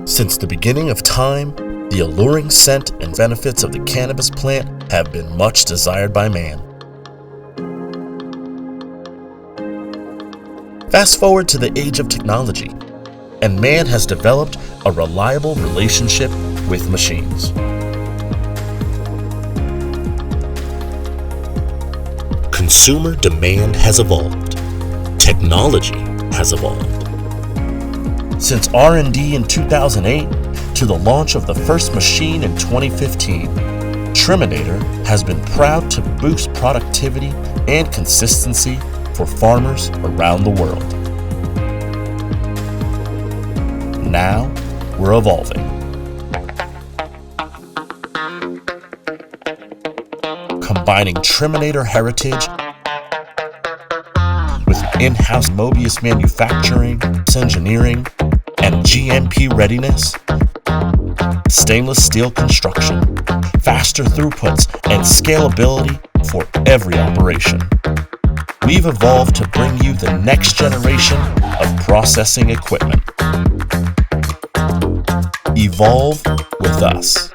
Since the beginning of time, the alluring scent and benefits of the cannabis plant have been much desired by man. Fast forward to the age of technology, and man has developed a reliable relationship with machines. Consumer demand has evolved. Technology has evolved. Since R&D in 2008 to the launch of the first machine in 2015, Triminator has been proud to boost productivity and consistency for farmers around the world. Now, we're evolving. Combining Triminator heritage with in-house Mobius manufacturing, engineering, and GMP readiness, stainless steel construction, faster throughputs, and scalability for every operation. We've evolved to bring you the next generation of processing equipment. Evolve with us.